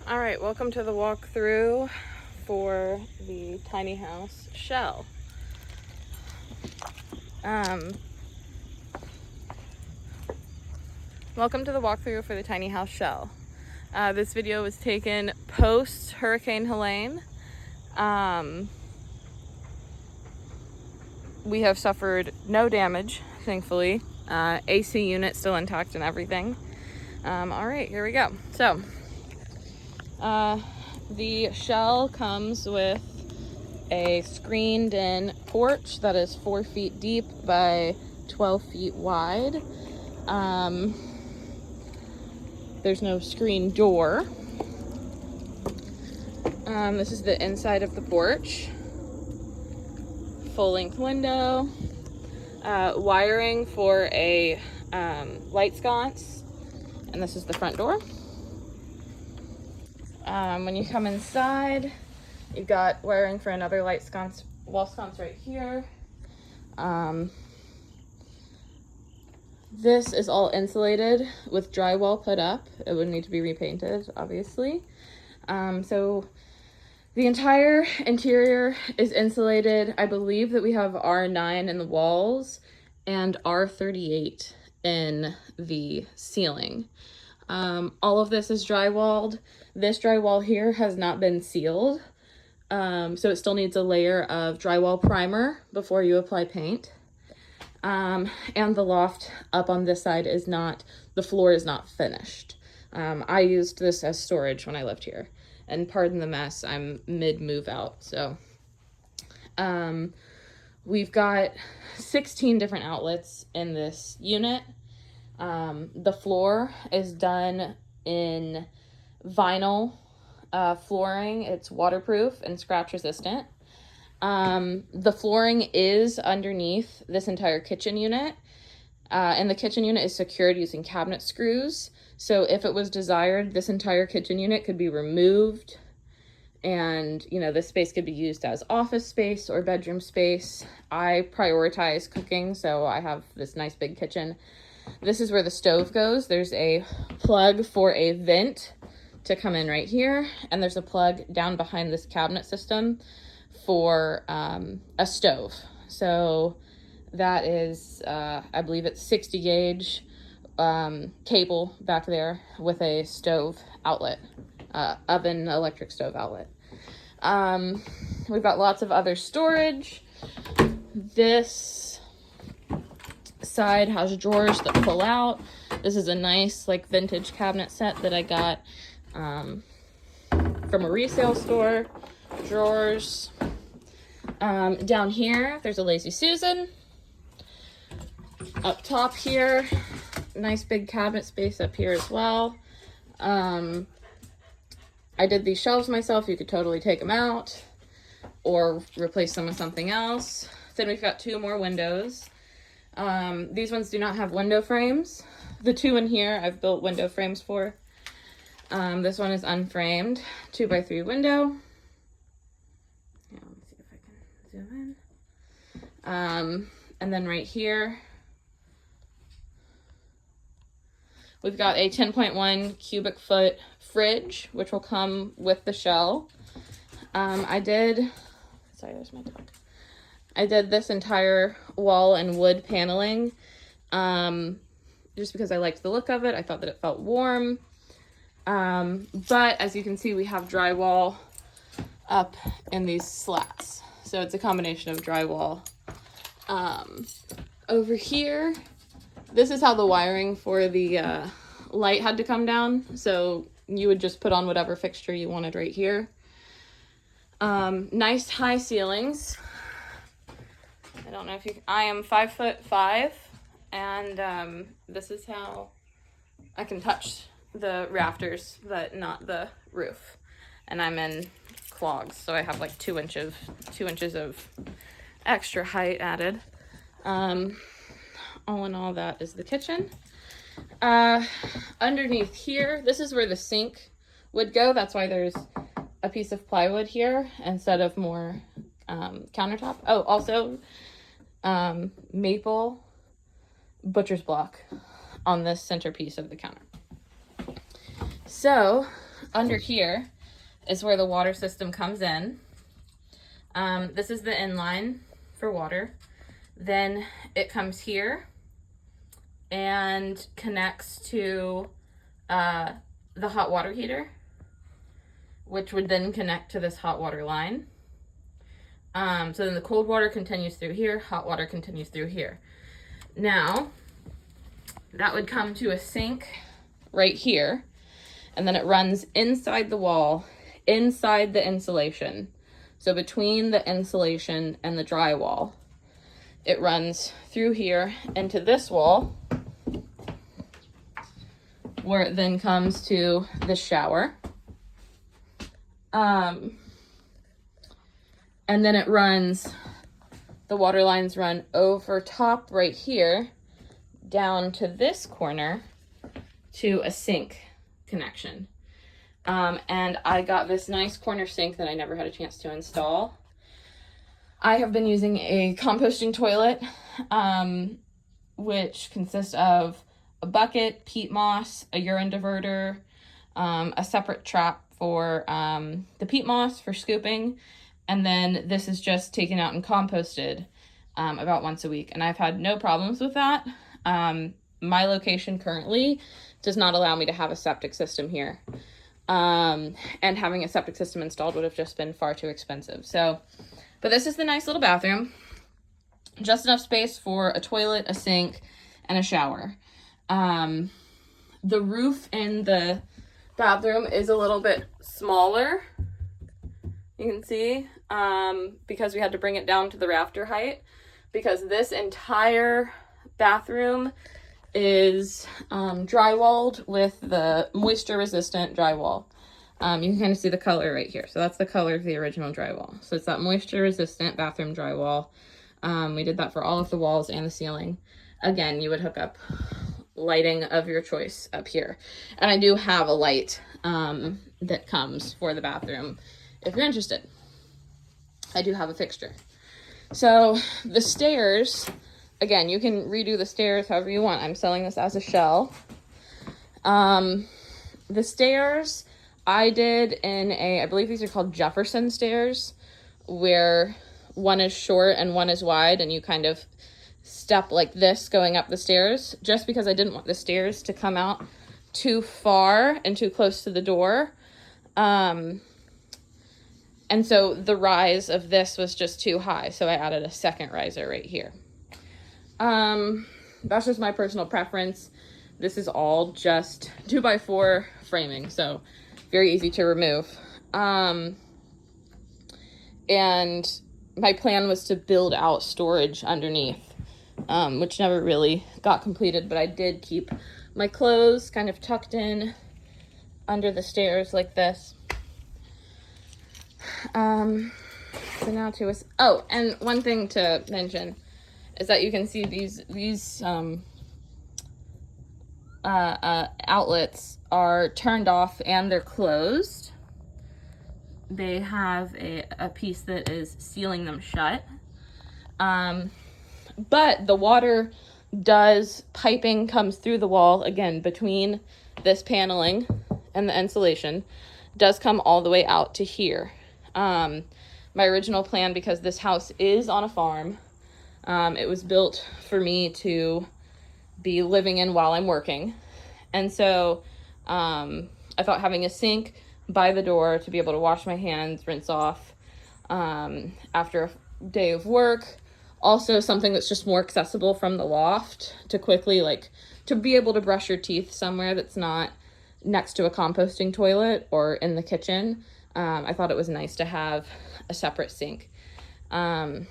All right, welcome to the walkthrough for the tiny house shell. Welcome to the walkthrough for the tiny house shell. This video was taken post Hurricane Helene. We have suffered no damage, thankfully. AC unit still intact and everything. All right, here we go. So, the shell comes with a screened-in porch that is 4 feet deep by 12 feet wide. There's no screen door. This is the inside of the porch. Full-length window. Wiring for a light sconce. And this is the front door. When you come inside, you've got wiring for another light sconce, wall sconce right here. This is all insulated with drywall put up. It would need to be repainted, obviously. So the entire interior is insulated. I believe that we have R9 in the walls and R38 in the ceiling. All of this is drywalled. This drywall here has not been sealed. So it still needs a layer of drywall primer before you apply paint. And the loft up on this side is not, the floor is not finished. I used this as storage when I lived here. And pardon the mess, I'm mid-move out. So we've got 16 different outlets in this unit. The floor is done in vinyl flooring. It's waterproof and scratch resistant. The flooring is underneath this entire kitchen unit. And the kitchen unit is secured using cabinet screws. So if it was desired, this entire kitchen unit could be removed and, you know, this space could be used as office space or bedroom space. I prioritize cooking, so I have this nice big kitchen. This is where the stove goes. There's a plug for a vent to come in right here, and there's a plug down behind this cabinet system for a stove. So that is, I believe it's 60 gauge cable back there with a stove outlet, oven electric stove outlet. We've got lots of other storage. This side has drawers that pull out. This is a nice like vintage cabinet set that I got from a resale store. Drawers. Down here there's a Lazy Susan. Up top here, nice big cabinet space up here as well. I did these shelves myself. You could totally take them out or replace them with something else. Then we've got 2 more windows. These ones do not have window frames. The 2 in here I've built window frames for. This one is unframed, 2x3 window. Yeah, let me see if I can zoom in. And then right here, we've got a 10.1 cubic foot fridge, which will come with the shell. There's my dog. I did this entire wall in wood paneling, just because I liked the look of it. I thought that it felt warm. But as you can see, we have drywall up in these slats. So it's a combination of drywall. Over here, this is how the wiring for the light had to come down. So you would just put on whatever fixture you wanted right here. Nice high ceilings. I don't know if you, I am 5'5", and this is how I can touch the rafters, but not the roof. And I'm in clogs, so I have like 2 inches of extra height added. All in all, that is the kitchen. Underneath here, this is where the sink would go. That's why there's a piece of plywood here instead of more countertop. Oh, also maple butcher's block on this centerpiece of the counter. So under here is where the water system comes in. This is the inline for water. Then it comes here and connects to the hot water heater, which would then connect to this hot water line. So then the cold water continues through here, hot water continues through here. Now, that would come to a sink right here, and then it runs inside the wall, inside the insulation. So between the insulation and the drywall, it runs through here into this wall, where it then comes to the shower. And then it runs, the water lines run over top right here, down to this corner to a sink connection. And I got this nice corner sink that I never had a chance to install. I have been using a composting toilet, which consists of a bucket, peat moss, a urine diverter, a separate trap for the peat moss for scooping, and then this is just taken out and composted about once a week. And I've had no problems with that. My location currently does not allow me to have a septic system here. And having a septic system installed would have just been far too expensive. So, but this is the nice little bathroom. Just enough space for a toilet, a sink, and a shower. The roof in the bathroom is a little bit smaller. You can see, because we had to bring it down to the rafter height, because this entire bathroom is drywalled with the moisture resistant drywall. You can kind of see the color right here. So that's the color of the original drywall. So it's that moisture resistant bathroom drywall. We did that for all of the walls and the ceiling. Again, you would hook up lighting of your choice up here. And I do have a light that comes for the bathroom if you're interested. I do have a fixture. So the stairs, again, you can redo the stairs however you want. I'm selling this as a shell. The stairs I did in I believe these are called Jefferson stairs, where one is short and one is wide, and you kind of step like this going up the stairs, just because I didn't want the stairs to come out too far and too close to the door. And so the rise of this was just too high, so I added a second riser right here. That's just my personal preference. This is all just 2x4 framing, so very easy to remove. And my plan was to build out storage underneath, which never really got completed, but I did keep my clothes kind of tucked in under the stairs like this. So now to us. Oh, and one thing to mention is that you can see these outlets are turned off and they're closed. They have a piece that is sealing them shut. But the water piping comes through the wall, again, between this paneling and the insulation, does come all the way out to here. My original plan, because this house is on a farm, it was built for me to be living in while I'm working. And so I thought having a sink by the door to be able to wash my hands, rinse off after a day of work. Also something that's just more accessible from the loft to quickly, to be able to brush your teeth somewhere that's not next to a composting toilet or in the kitchen. I thought it was nice to have a separate sink. So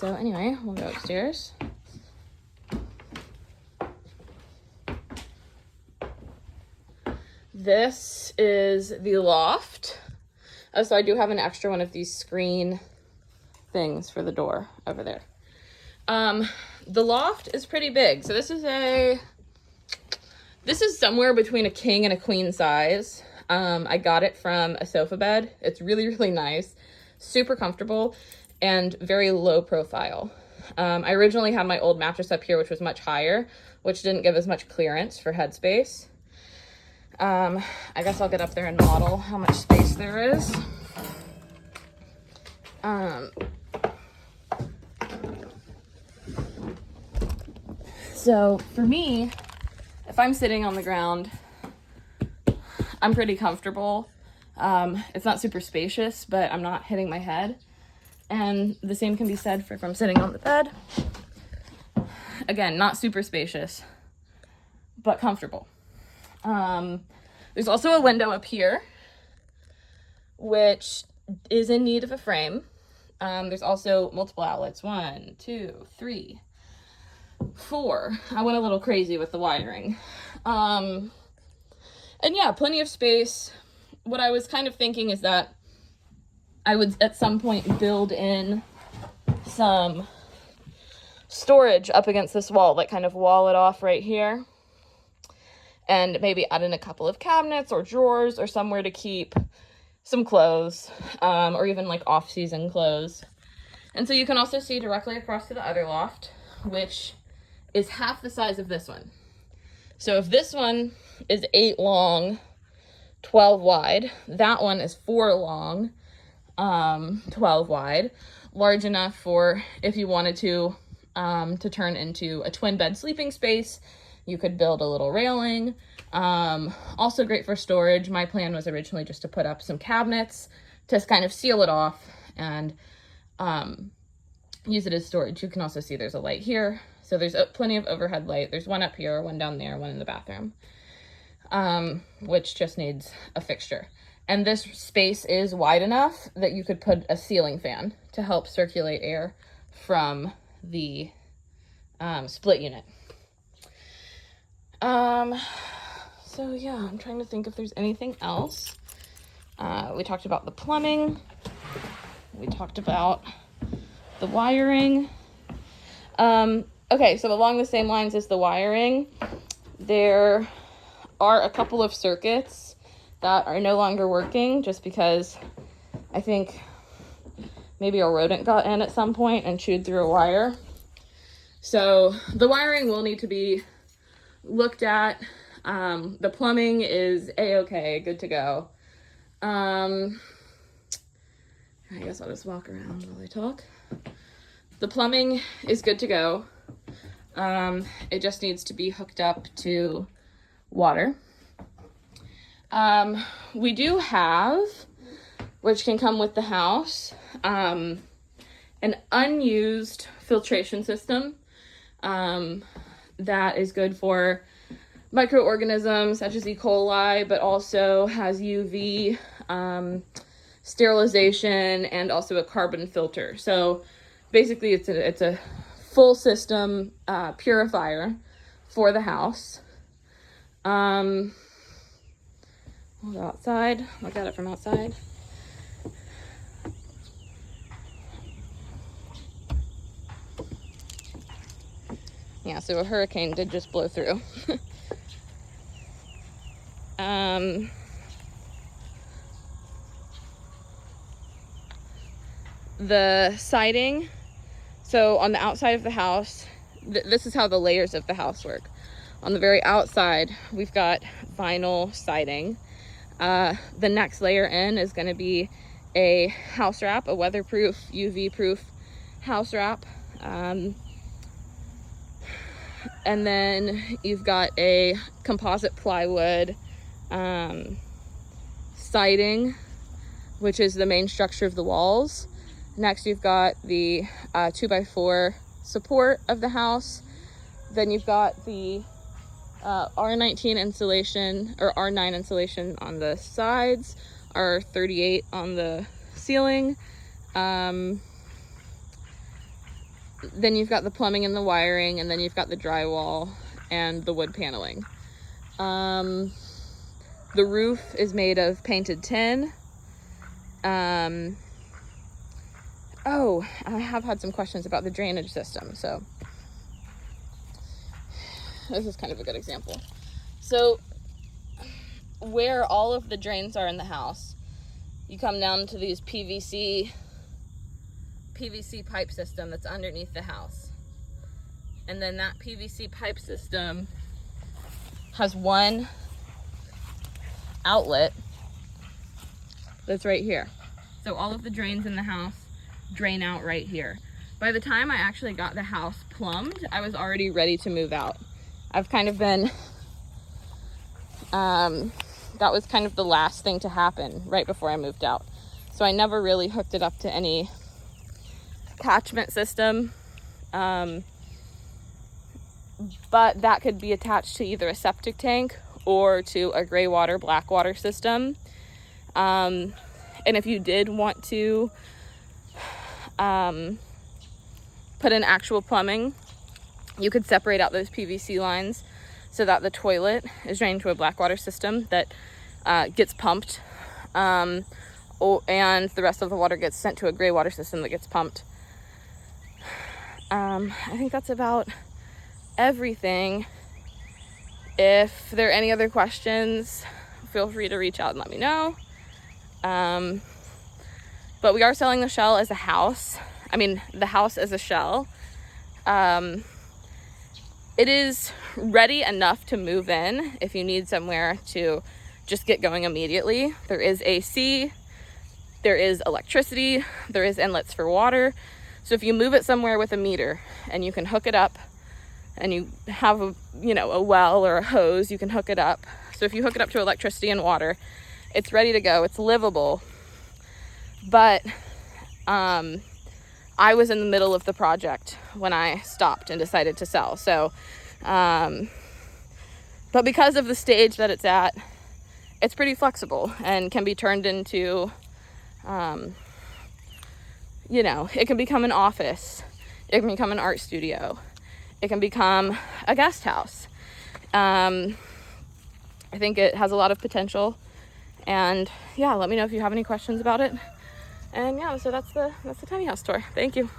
anyway, we'll go upstairs. This is the loft. Oh, so I do have an extra one of these screen things for the door over there. The loft is pretty big. So this is somewhere between a king and a queen size. I got it from a sofa bed. It's really, really nice, super comfortable, and very low profile. I originally had my old mattress up here, which was much higher, which didn't give as much clearance for headspace. I guess I'll get up there and model how much space there is. So for me, if I'm sitting on the ground, I'm pretty comfortable. It's not super spacious, but I'm not hitting my head. And the same can be said for if I'm sitting on the bed. Again, not super spacious, but comfortable. There's also a window up here, which is in need of a frame. There's also multiple outlets. 1, 2, 3, 4. I went a little crazy with the wiring. And yeah, plenty of space. What I was kind of thinking is that I would at some point build in some storage up against this wall, like kind of wall it off right here. And maybe add in a couple of cabinets or drawers or somewhere to keep some clothes, or even like off-season clothes. And so you can also see directly across to the other loft, which is half the size of this one. So if this one is 8 long, 12 wide, that one is 4 long, 12 wide, large enough for if you wanted to turn into a twin bed sleeping space. You could build a little railing. Also great for storage. My plan was originally just to put up some cabinets to kind of seal it off and use it as storage. You can also see there's a light here. So there's plenty of overhead light. There's one up here, one down there, one in the bathroom, which just needs a fixture. And this space is wide enough that you could put a ceiling fan to help circulate air from the split unit. So yeah, I'm trying to think if there's anything else. We talked about the plumbing. We talked about the wiring. Okay, so along the same lines as the wiring, there are a couple of circuits that are no longer working just because I think maybe a rodent got in at some point and chewed through a wire. So the wiring will need to be looked at. The plumbing is a-okay, good to go. I guess I'll just walk around while I talk. The plumbing is good to go. It just needs to be hooked up to water. We do have, which can come with the house, an unused filtration system that is good for microorganisms such as E. coli, but also has UV sterilization and also a carbon filter. So basically it's a full system purifier for the house. We'll go outside, look at it from outside. Yeah, so a hurricane did just blow through. The siding, so on the outside of the house, this is how the layers of the house work. On the very outside, we've got vinyl siding. The next layer in is going to be a house wrap, a weatherproof, UV-proof house wrap. And then you've got a composite plywood siding, which is the main structure of the walls. Next, you've got the 2x4 support of the house. Then you've got the R19 insulation, or R9 insulation on the sides, R38 on the ceiling. Then you've got the plumbing and the wiring, and then you've got the drywall and the wood paneling. The roof is made of painted tin. Oh, I have had some questions about the drainage system, so this is kind of a good example. So where all of the drains are in the house, you come down to these PVC pipe system that's underneath the house. And then that PVC pipe system has one outlet that's right here. So all of the drains in the house drain out right here. By the time I actually got the house plumbed, I was already ready to move out. I've kind of been, that was kind of the last thing to happen right before I moved out. So I never really hooked it up to any catchment system. But that could be attached to either a septic tank or to a gray water, black water system. And if you did want to put in actual plumbing, you could separate out those PVC lines so that the toilet is drained to a black water system that gets pumped, and the rest of the water gets sent to a gray water system that gets pumped. I think that's about everything. If there are any other questions, feel free to reach out and let me know. But we are selling the shell as a house. I mean, the house as a shell. It is ready enough to move in if you need somewhere to just get going immediately. There is AC, there is electricity, there is inlets for water. So if you move it somewhere with a meter and you can hook it up, and you have a well or a hose, you can hook it up. So if you hook it up to electricity and water, it's ready to go. It's livable. But I was in the middle of the project when I stopped and decided to sell. So, but because of the stage that it's at, it's pretty flexible and can be turned into, it can become an office. It can become an art studio. It can become a guest house. I think it has a lot of potential. And yeah, let me know if you have any questions about it. And yeah, so that's the tiny house tour. Thank you.